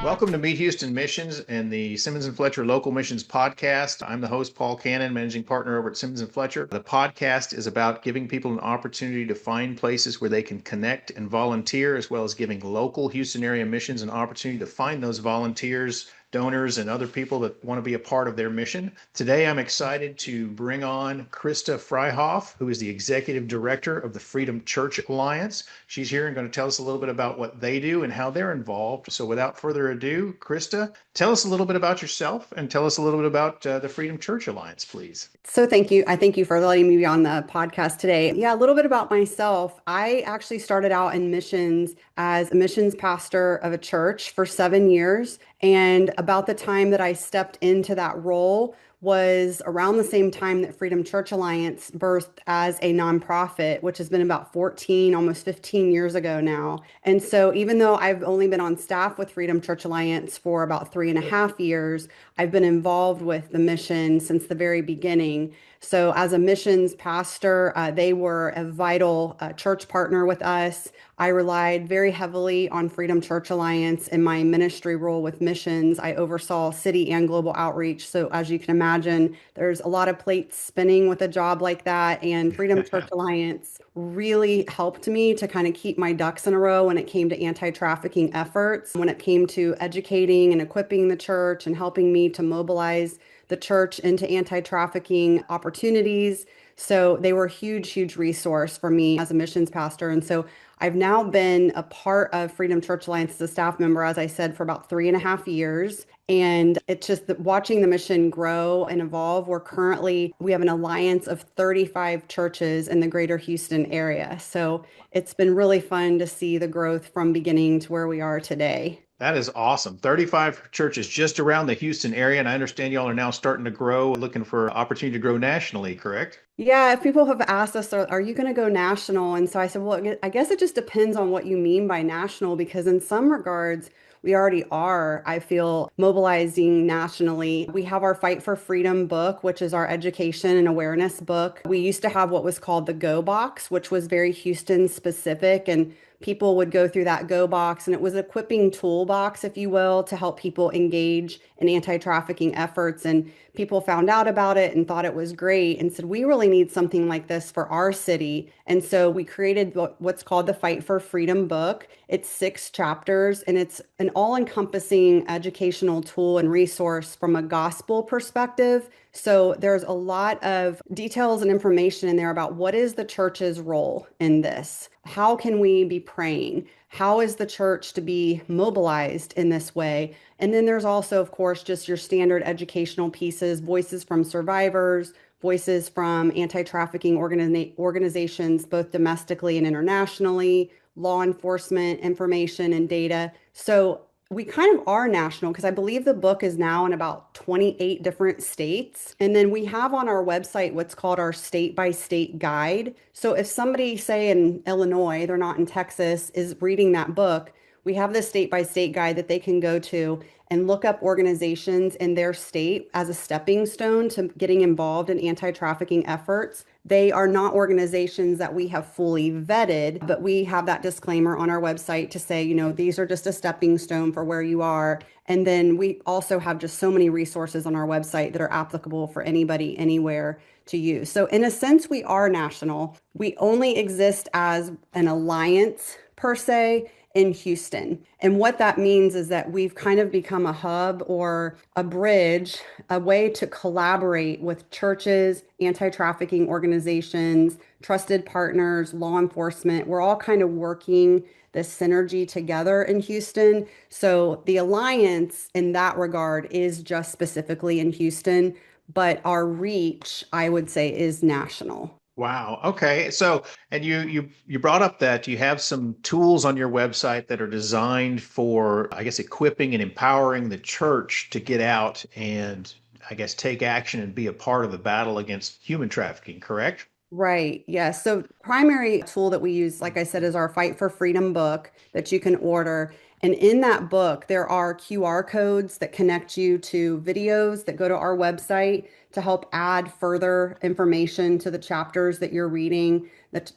Welcome to Meet Houston Missions and the Simmons and Fletcher Local Missions Podcast. I'm the host, Paul Cannon, managing partner over at Simmons and Fletcher. The podcast is about giving people an opportunity to find places where they can connect and volunteer, as well as giving local Houston area missions an opportunity to find those volunteers, donors, and other people that want to be a part of their mission. Today, I'm excited to bring on Christa Freyhof, who is the Executive Director of the Freedom Church Alliance. She's here and going to tell us a little bit about what they do and how they're involved. So without further ado, Christa, tell us a little bit about yourself and tell us a little bit about the Freedom Church Alliance, please. So thank you. I thank you for letting me be on the podcast today. Yeah, a little bit about myself. I actually started out in missions as a missions pastor of a church for 7 years. And about the time that I stepped into that role was around the same time that Freedom Church Alliance birthed as a nonprofit, which has been about 14, almost 15 years ago now. And so even though I've only been on staff with Freedom Church Alliance for about 3.5 years, I've been involved with the mission since the very beginning. So as a missions pastor, they were a vital church partner with us. I relied very heavily on Freedom Church Alliance in my ministry role with missions. I oversaw city and global outreach. So as you can imagine, there's a lot of plates spinning with a job like that. And Freedom Church Alliance really helped me to kind of keep my ducks in a row when it came to anti-trafficking efforts, when it came to educating and equipping the church and helping me to mobilize the church into anti-trafficking opportunities. So they were a huge, huge resource for me as a missions pastor. And so I've now been a part of Freedom Church Alliance as a staff member, as I said, for about 3.5 years. And it's just that watching the mission grow and evolve. We have an alliance of 35 churches in the greater Houston area. So it's been really fun to see the growth from beginning to where we are today. That is awesome. 35 churches just around the Houston area. And I understand y'all are now starting to grow, looking for opportunity to grow nationally, correct? Yeah, if people have asked us, are you going to go national? And so I said, well, I guess it just depends on what you mean by national, because in some regards, we already are, I feel, mobilizing nationally. We have our Fight for Freedom book, which is our education and awareness book. We used to have what was called the Go Box, which was very Houston specific. And people would go through that Go Box, and it was an equipping toolbox, if you will, to help people engage in anti-trafficking efforts. And people found out about it and thought it was great and said, we really need something like this for our city. And so we created what's called the Fight for Freedom book. It's 6 chapters, and it's an all-encompassing educational tool and resource from a gospel perspective. So there's a lot of details and information in there about what is the church's role in this? How can we be praying? How is the church to be mobilized in this way? And then there's also, of course, just your standard educational pieces, voices from survivors, voices from anti-trafficking organizations, both domestically and internationally, law enforcement information and data. So we kind of are national, because I believe the book is now in about 28 different states. And then we have on our website what's called our state by state guide. So if somebody, say in Illinois, they're not in Texas, is reading that book, we have this state by state guide that they can go to and look up organizations in their state as a stepping stone to getting involved in anti-trafficking efforts. They are not organizations that we have fully vetted, but we have that disclaimer on our website to say, these are just a stepping stone for where you are. And then we also have just so many resources on our website that are applicable for anybody, anywhere to use. So in a sense, we are national. We only exist as an alliance per se in Houston. And what that means is that we've kind of become a hub or a bridge, a way to collaborate with churches, anti-trafficking organizations, trusted partners, law enforcement. We're all kind of working this synergy together in Houston. So the alliance in that regard is just specifically in Houston, but our reach, I would say, is national. Wow. Okay. So, and you brought up that you have some tools on your website that are designed for, I guess, equipping and empowering the church to get out and, I guess, take action and be a part of the battle against human trafficking, correct? Right. Yes. So primary tool that we use, like I said, is our Fight for Freedom book that you can order. And in that book, there are QR codes that connect you to videos that go to our website to help add further information to the chapters that you're reading,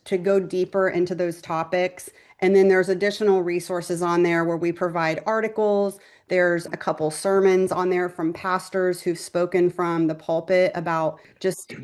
to go deeper into those topics. And then there's additional resources on there where we provide articles There's a couple sermons on there from pastors who've spoken from the pulpit about just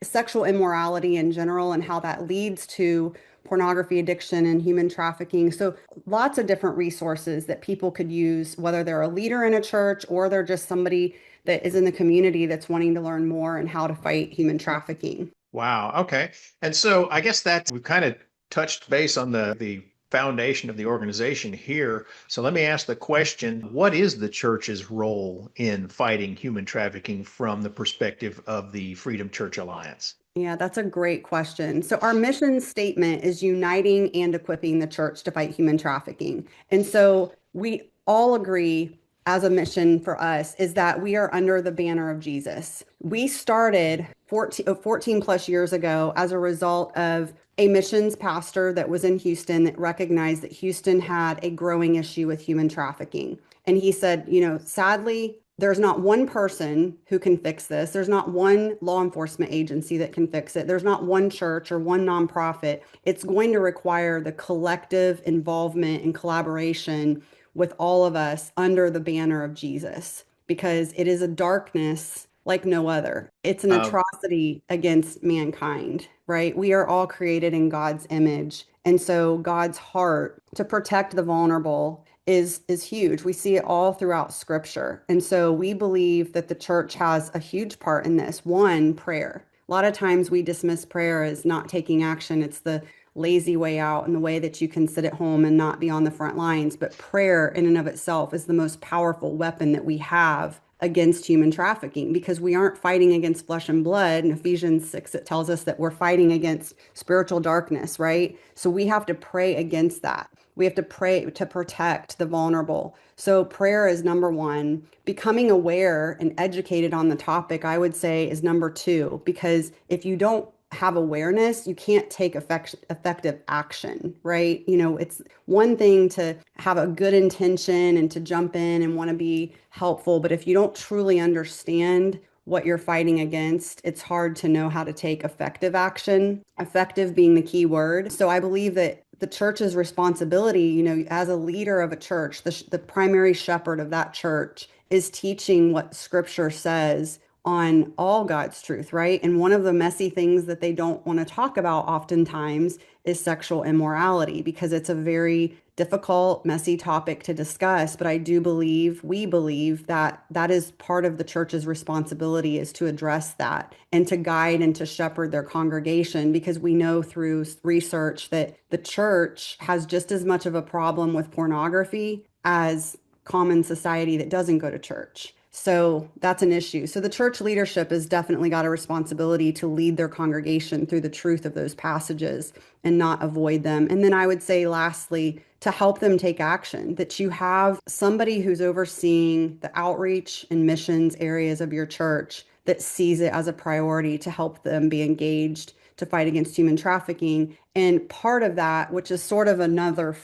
sexual immorality in general and how that leads to pornography addiction and human trafficking. So lots of different resources that people could use, whether they're a leader in a church or they're just somebody that is in the community that's wanting to learn more and how to fight human trafficking. Wow. Okay. And so I guess that we've kind of touched base on the foundation of the organization here. So let me ask the question, what is the church's role in fighting human trafficking from the perspective of the Freedom Church Alliance? Yeah, that's a great question. So, our mission statement is uniting and equipping the church to fight human trafficking. And so, we all agree as a mission for us is that we are under the banner of Jesus. We started 14 plus years ago as a result of a missions pastor that was in Houston that recognized that Houston had a growing issue with human trafficking. And he said, sadly, there's not one person who can fix this. There's not one law enforcement agency that can fix it. There's not one church or one nonprofit. It's going to require the collective involvement and collaboration with all of us under the banner of Jesus because it is a darkness like no other. It's an Uh, atrocity against mankind, right? We are all created in God's image. And so God's heart to protect the vulnerable is huge. We see it all throughout scripture. And so we believe that the church has a huge part in this. One, prayer. A lot of times we dismiss prayer as not taking action. It's the lazy way out and the way that you can sit at home and not be on the front lines. But prayer in and of itself is the most powerful weapon that we have against human trafficking because we aren't fighting against flesh and blood. In Ephesians 6, it tells us that we're fighting against spiritual darkness, right? So we have to pray against that. We have to pray to protect the vulnerable. So prayer is number one. Becoming aware and educated on the topic, I would say, is number two, because if you don't have awareness, you can't take effective action, right? It's one thing to have a good intention and to jump in and want to be helpful, but if you don't truly understand what you're fighting against, it's hard to know how to take effective action, effective being the key word. So I believe that the church's responsibility, as a leader of a church, the primary shepherd of that church is teaching what scripture says on all God's truth, right? And one of the messy things that they don't want to talk about oftentimes is sexual immorality because it's a very difficult, messy topic to discuss. But I do believe, we believe that that is part of the church's responsibility is to address that and to guide and to shepherd their congregation because we know through research that the church has just as much of a problem with pornography as common society that doesn't go to church. So that's an issue. So the church leadership has definitely got a responsibility to lead their congregation through the truth of those passages and not avoid them. And then I would say, lastly, to help them take action, that you have somebody who's overseeing the outreach and missions areas of your church that sees it as a priority to help them be engaged to fight against human trafficking. And part of that, which is sort of another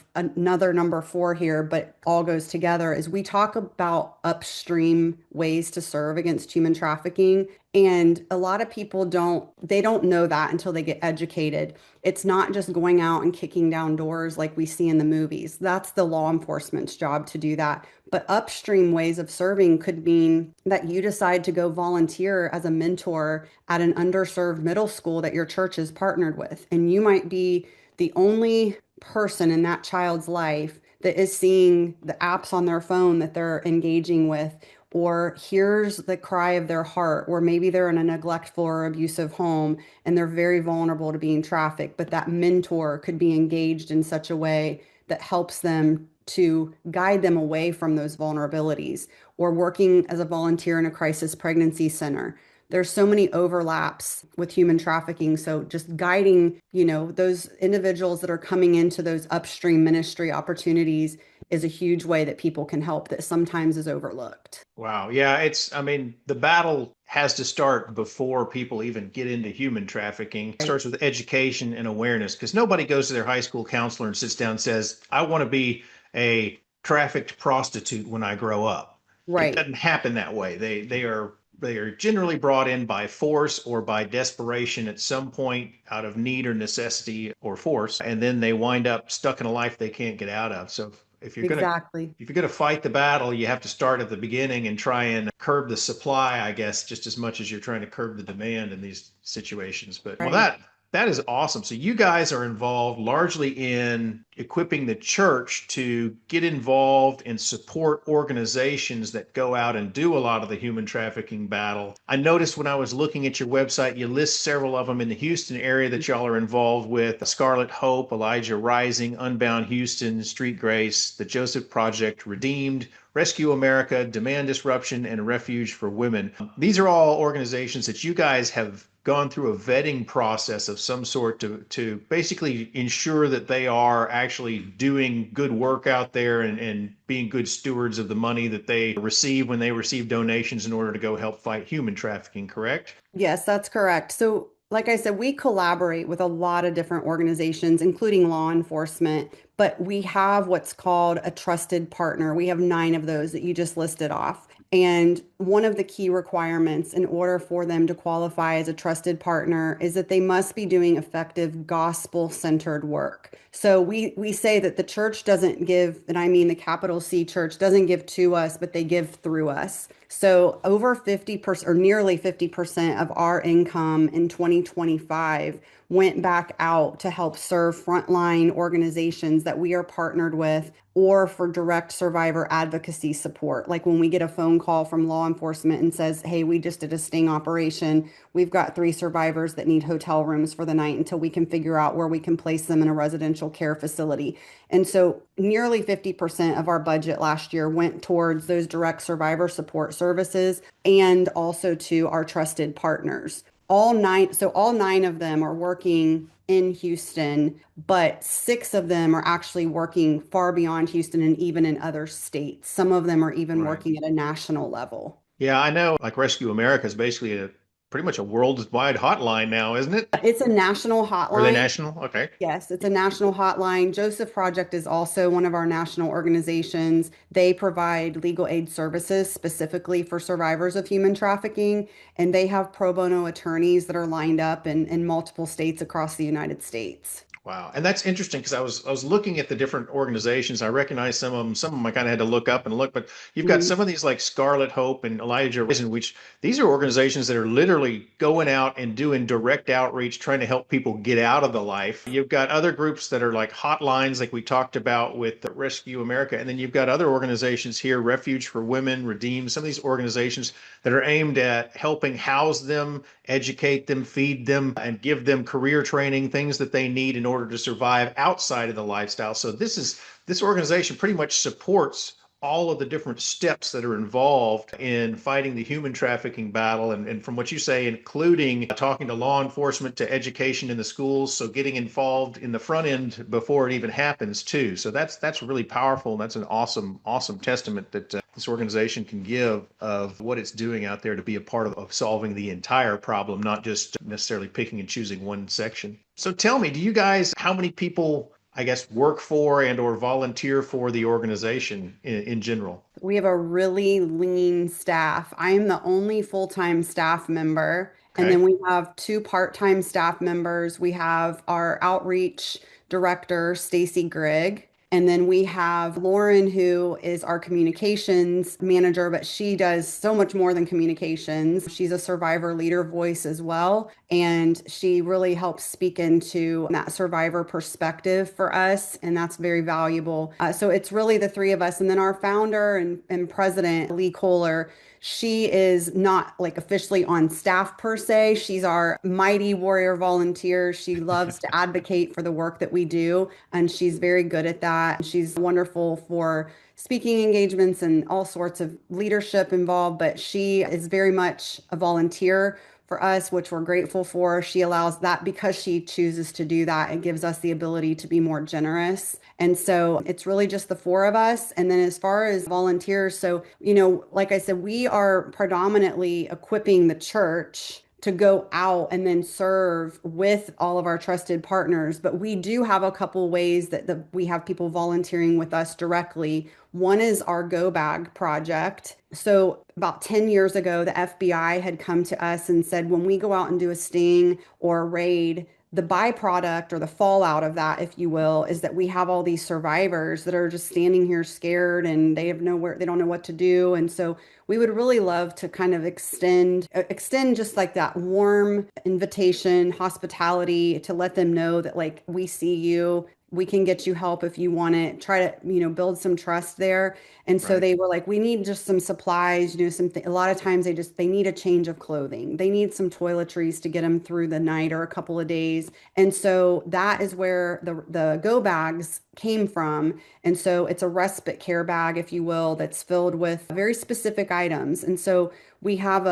number four here, but all goes together, is we talk about upstream ways to serve against human trafficking. And a lot of people don't know that until they get educated. It's not just going out and kicking down doors like we see in the movies. That's the law enforcement's job to do that. But upstream ways of serving could mean that you decide to go volunteer as a mentor at an underserved middle school that your church is partnered with. And you might be the only person in that child's life that is seeing the apps on their phone that they're engaging with or hears the cry of their heart, or maybe they're in a neglectful or abusive home and they're very vulnerable to being trafficked, but that mentor could be engaged in such a way that helps them to guide them away from those vulnerabilities, or working as a volunteer in a crisis pregnancy center. There's so many overlaps with human trafficking. So just guiding, those individuals that are coming into those upstream ministry opportunities is a huge way that people can help that sometimes is overlooked. Wow. Yeah, I mean, the battle has to start before people even get into human trafficking. It Right. starts with education and awareness because nobody goes to their high school counselor and sits down and says, I want to be a trafficked prostitute when I grow up. It Right. doesn't happen that way. They are generally brought in by force or by desperation at some point out of need or necessity or force, and then they wind up stuck in a life they can't get out of. So If you're gonna Exactly. if you're gonna fight the battle, you have to start at the beginning and try and curb the supply, I guess, just as much as you're trying to curb the demand in these situations. But well, Right. that is awesome. So you guys are involved largely in equipping the church to get involved and support organizations that go out and do a lot of the human trafficking battle. I noticed when I was looking at your website, you list several of them in the Houston area that y'all are involved with: Scarlet Hope, Elijah Rising, Unbound Houston, Street Grace, the Joseph Project, Redeemed, Rescue America, Demand Disruption, and Refuge for Women. These are all organizations that you guys have gone through a vetting process of some sort to basically ensure that they are actually doing good work out there and being good stewards of the money that they receive when they receive donations in order to go help fight human trafficking, correct? Yes, that's correct. So, like I said, we collaborate with a lot of different organizations, including law enforcement, but we have what's called a trusted partner. We have 9 of those that you just listed off. And one of the key requirements in order for them to qualify as a trusted partner is that they must be doing effective gospel-centered work. So we say that the church doesn't give, and I mean the capital C church doesn't give to us, but they give through us. So over 50% or nearly 50% of our income in 2025 went back out to help serve frontline organizations that we are partnered with or for direct survivor advocacy support. Like when we get a phone call from law enforcement and says, "Hey, we just did a sting operation. We've got 3 survivors that need hotel rooms for the night until we can figure out where we can place them in a residential care facility." And so nearly 50% of our budget last year went towards those direct survivor support services and also to our trusted partners. All 9 of them are working in Houston, but 6 of them are actually working far beyond Houston and even in other states. Some of them are even Right. working at a national level. Yeah, I know. Like Rescue America is basically a pretty much a worldwide hotline now, isn't it? It's a national Are they hotline. national? Okay. Yes, it's a national hotline. Joseph Project is also one of our national organizations. They provide legal aid services specifically for survivors of human trafficking, and they have pro bono attorneys that are lined up in multiple states across the United States. Wow. And that's interesting because I was looking at the different organizations. I recognize some of them. Some of them I kind of had to look up and look, but you've got Mhm. some of these like Scarlet Hope and Elijah Risen, which these are organizations that are literally going out and doing direct outreach, trying to help people get out of the life. You've got other groups that are like hotlines, like we talked about with Rescue America. And then you've got other organizations here, Refuge for Women, Redeem, some of these organizations that are aimed at helping house them, educate them, feed them, and give them career training, things that they need in order to survive outside of the lifestyle. So this organization pretty much supports all of the different steps that are involved in fighting the human trafficking battle. And from what you say, including talking to law enforcement, to education in the schools. So getting involved in the front end before it even happens too. So that's really powerful. And that's an awesome testament that this organization can give of what it's doing out there to be a part of solving the entire problem, not just necessarily picking and choosing one section. So tell me, do you guys, how many people, I guess, work for and or volunteer for the organization in general? We have a really lean staff. I am the only full-time staff member. And then Okay. we have 2 part-time staff members. We have our outreach director, Stacy Grigg. And then we have Lauren, who is our communications manager, but she does so much more than communications. She's a survivor leader voice as well. And she really helps speak into that survivor perspective for us. And that's very valuable. So it's really the 3 of us. And then our founder and president, Lee Kohler, she is not like officially on staff per se. She's our mighty warrior volunteer. She loves to advocate for the work that we do, and she's very good at that. She's wonderful for speaking engagements and all sorts of leadership involved, but she is very much a volunteer for us, which we're grateful for. She allows that because she chooses to do that. It gives us the ability to be more generous. And so it's really just the 4 of us. And then as far as volunteers, so, like I said, we are predominantly equipping the church to go out and then serve with all of our trusted partners. But we do have a couple ways that we have people volunteering with us directly. One is our Go Bag project. So about 10 years ago, the FBI had come to us and said, when we go out and do a sting or a raid, the byproduct or the fallout of that, if you will, is that we have all these survivors that are just standing here scared and they have nowhere, they don't know what to do. And so we would really love to kind of extend just like that warm invitation, hospitality to let them know that like we see you. We can get you help if you want it. Try to, build some trust there. And so Right. they were like, we need just some supplies, something. A lot of times they need a change of clothing. They need some toiletries to get them through the night or a couple of days. And so that is where the go bags came from. And so it's a respite care bag, if you will, that's filled with very specific items. And so we have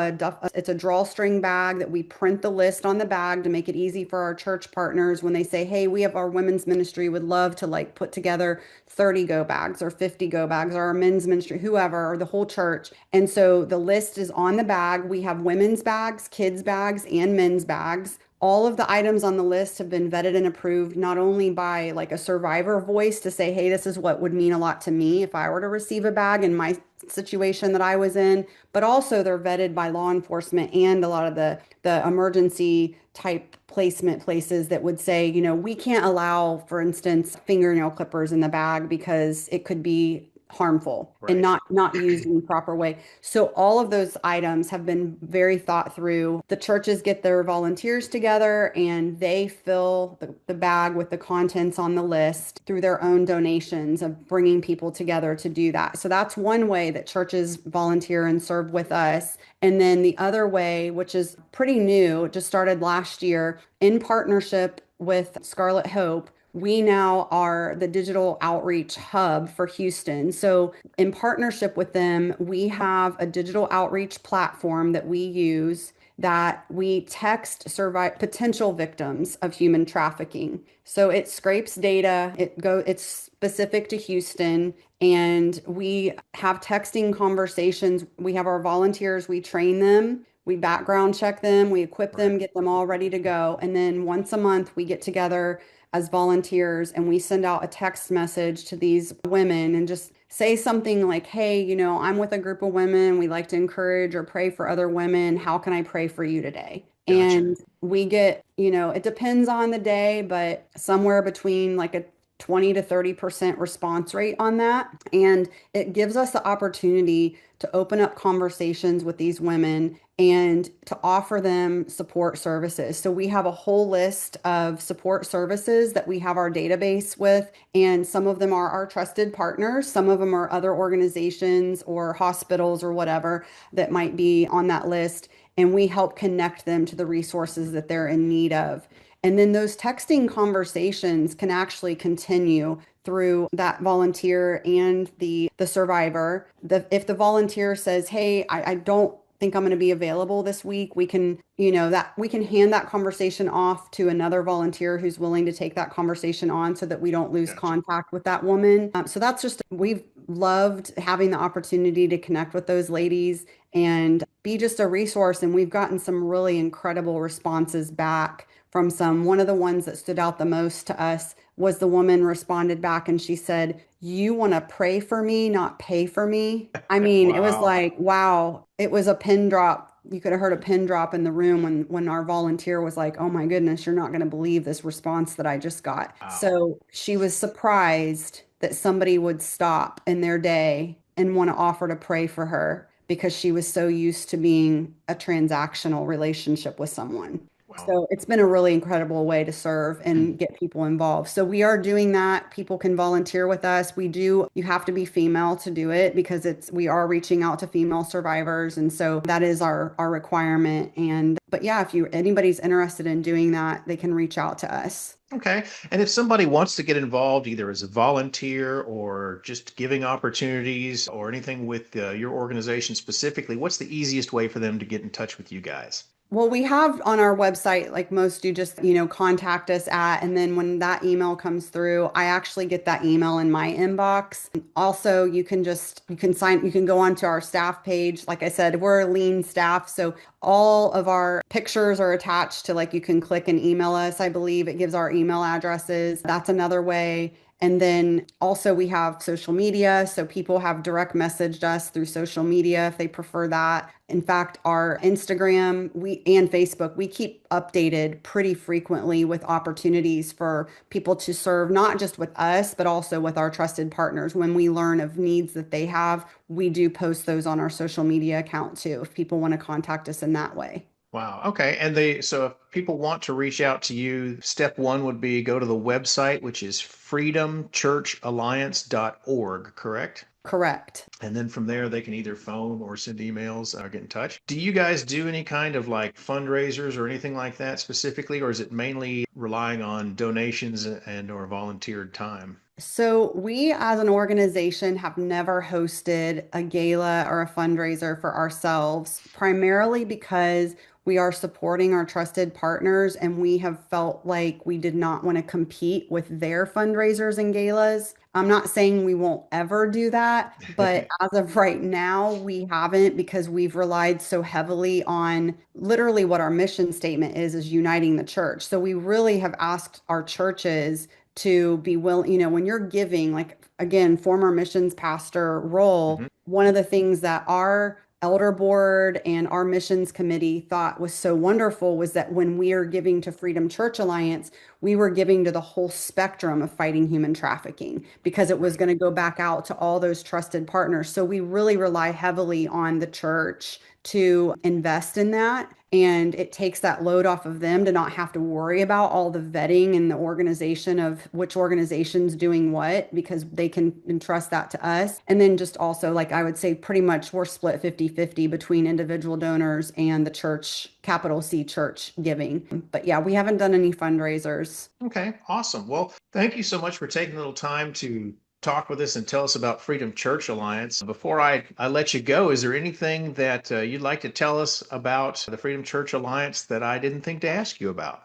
it's a drawstring bag that we print the list on the bag to make it easy for our church partners when they say, hey, we have our women's ministry would love to like put together 30 go bags or 50 go bags, or our men's ministry, whoever, or the whole church. And so the list is on the bag. We have women's bags, kids' bags, and men's bags. All of the items on the list have been vetted and approved, not only by like a survivor voice to say, hey, this is what would mean a lot to me if I were to receive a bag in my situation that I was in, but also they're vetted by law enforcement and a lot of the emergency type placement places that would say, we can't allow, for instance, fingernail clippers in the bag because it could be harmful and Right. not used in the proper way. So all of those items have been very thought through. The churches get their volunteers together and they fill the bag with the contents on the list through their own donations of bringing people together to do that. So that's one way that churches volunteer and serve with us. And then the other way, which is pretty new, just started last year in partnership with Scarlet Hope, we now are the digital outreach hub for Houston. So, in partnership with them, we have a digital outreach platform that we use that we text potential victims of human trafficking. So it scrapes data, it's specific to Houston, and we have texting conversations. We have our volunteers, we train them. We background check them, we equip Right. them, get them all ready to go. And then once a month, we get together as volunteers and we send out a text message to these women and just say something like, hey, I'm with a group of women. We like to encourage or pray for other women. How can I pray for you today? Gotcha. And we get, it depends on the day, but somewhere between like a 20 to 30% response rate on that. And it gives us the opportunity to open up conversations with these women and to offer them support services. So we have a whole list of support services that we have our database with, and some of them are our trusted partners. Some of them are other organizations or hospitals or whatever that might be on that list. And we help connect them to the resources that they're in need of. And then those texting conversations can actually continue through that volunteer and the survivor. If the volunteer says, hey, I don't think I'm going to be available this week, we can, that we can hand that conversation off to another volunteer who's willing to take that conversation on so that we don't lose Gotcha. contact with that woman. So that's just, we've loved having the opportunity to connect with those ladies and be just a resource. And we've gotten some really incredible responses back from some. One of the ones that stood out the most to us was the woman responded back and she said, you want to pray for me, not pay for me. I mean, it was Wow. like, wow, it was a pin drop. You could have heard a pin drop in the room when our volunteer was like, oh my goodness, you're not going to believe this response that I just got. Wow. So she was surprised that somebody would stop in their day and want to offer to pray for her because she was so used to being a transactional relationship with someone. Wow. So it's been a really incredible way to serve and get people involved. So we are doing that. People can volunteer with us. You have to be female to do it because we are reaching out to female survivors. And so that is our requirement. But yeah, if anybody's interested in doing that, they can reach out to us. Okay. And if somebody wants to get involved either as a volunteer or just giving opportunities or anything with your organization specifically, what's the easiest way for them to get in touch with you guys? Well, we have on our website, like most do, just, contact us at, and then when that email comes through, I actually get that email in my inbox. Also, you can go onto our staff page. Like I said, we're a lean staff, so all of our pictures are attached to, like, you can click and email us. I believe it gives our email addresses. That's another way. And then also we have social media. So people have direct messaged us through social media if they prefer that. In fact, our Instagram, we and Facebook, we keep updated pretty frequently with opportunities for people to serve, not just with us, but also with our trusted partners. When we learn of needs that they have, we do post those on our social media account too, if people want to contact us in that way. Wow. Okay. So if people want to reach out to you, step one would be go to the website, which is freedomchurchalliance.org, correct? Correct. And then from there, they can either phone or send emails or get in touch. Do you guys do any kind of like fundraisers or anything like that specifically, or is it mainly relying on donations and or volunteered time? So, we as an organization have never hosted a gala or a fundraiser for ourselves, primarily because we are supporting our trusted partners and we have felt like we did not want to compete with their fundraisers and galas. I'm not saying we won't ever do that, but as of right now, we haven't because we've relied so heavily on literally what our mission statement is uniting the church. So, we really have asked our churches to be willing, when you're giving, like again, former missions pastor role, Mhm. one of the things that our elder board and our missions committee thought was so wonderful was that when we are giving to Freedom Church Alliance, we were giving to the whole spectrum of fighting human trafficking because it was Right. going to go back out to all those trusted partners. So we really rely heavily on the church to invest in that. And it takes that load off of them to not have to worry about all the vetting and the organization of which organization's doing what, because they can entrust that to us. And then just also, like I would say, pretty much we're split 50-50 between individual donors and the church, capital C church giving. But yeah, we haven't done any fundraisers. Okay, awesome. Well, thank you so much for taking a little time to talk with us and tell us about Freedom Church Alliance. Before I let you go, is there anything that you'd like to tell us about the Freedom Church Alliance that I didn't think to ask you about?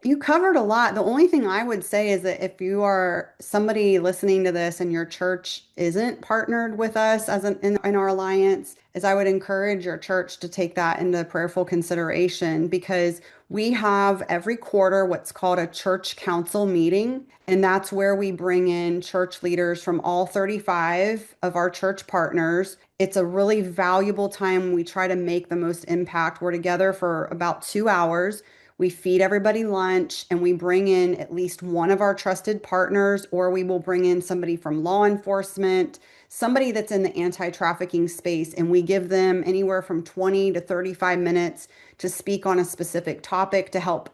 You covered a lot. The only thing I would say is that if you are somebody listening to this and your church isn't partnered with us in our alliance, is I would encourage your church to take that into prayerful consideration because we have every quarter what's called a church council meeting. And that's where we bring in church leaders from all 35 of our church partners. It's a really valuable time. We try to make the most impact. We're together for about 2 hours. We feed everybody lunch and we bring in at least one of our trusted partners, or we will bring in somebody from law enforcement, somebody that's in the anti-trafficking space, and we give them anywhere from 20 to 35 minutes to speak on a specific topic to help,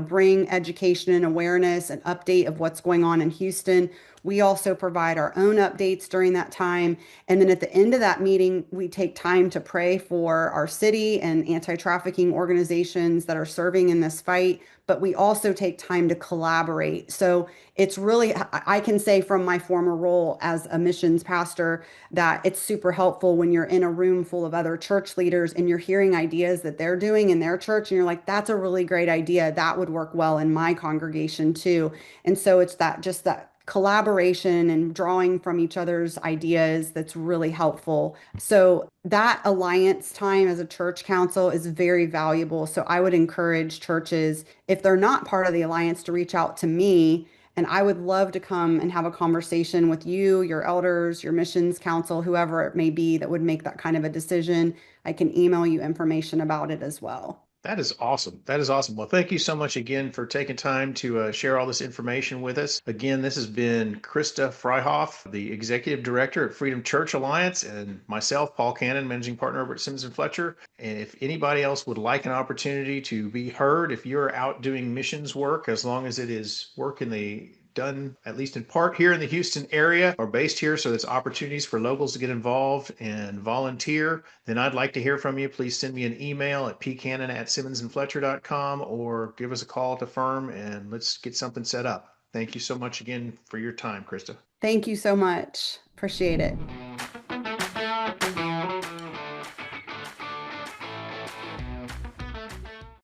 bring education and awareness and update of what's going on in Houston. We also provide our own updates during that time. And then at the end of that meeting, we take time to pray for our city and anti-trafficking organizations that are serving in this fight. But we also take time to collaborate. So it's really, I can say from my former role as a missions pastor that it's super helpful when you're in a room full of other church leaders and you're hearing ideas that they're doing in their church. And you're like, that's a really great idea. That would work well in my congregation too. And so it's that collaboration and drawing from each other's ideas that's really helpful. So that alliance time as a church council is very valuable. So I would encourage churches, if they're not part of the alliance, to reach out to me. And I would love to come and have a conversation with you, your elders, your missions council, whoever it may be that would make that kind of a decision. I can email you information about it as well. That is awesome. That is awesome. Well, thank you so much again for taking time to share all this information with us. Again, this has been Christa Freyhof, the Executive Director at Freedom Church Alliance, and myself, Paul Cannon, Managing Partner over at Simmons and Fletcher. And if anybody else would like an opportunity to be heard, if you're out doing missions work, as long as it is work in the done at least in part here in the Houston area or based here, so there's opportunities for locals to get involved and volunteer, then I'd like to hear from you. Please send me an email at pcannon@simmonsandfletcher.com or give us a call at the firm and let's get something set up. Thank you so much again for your time, Christa. Thank you so much. Appreciate it.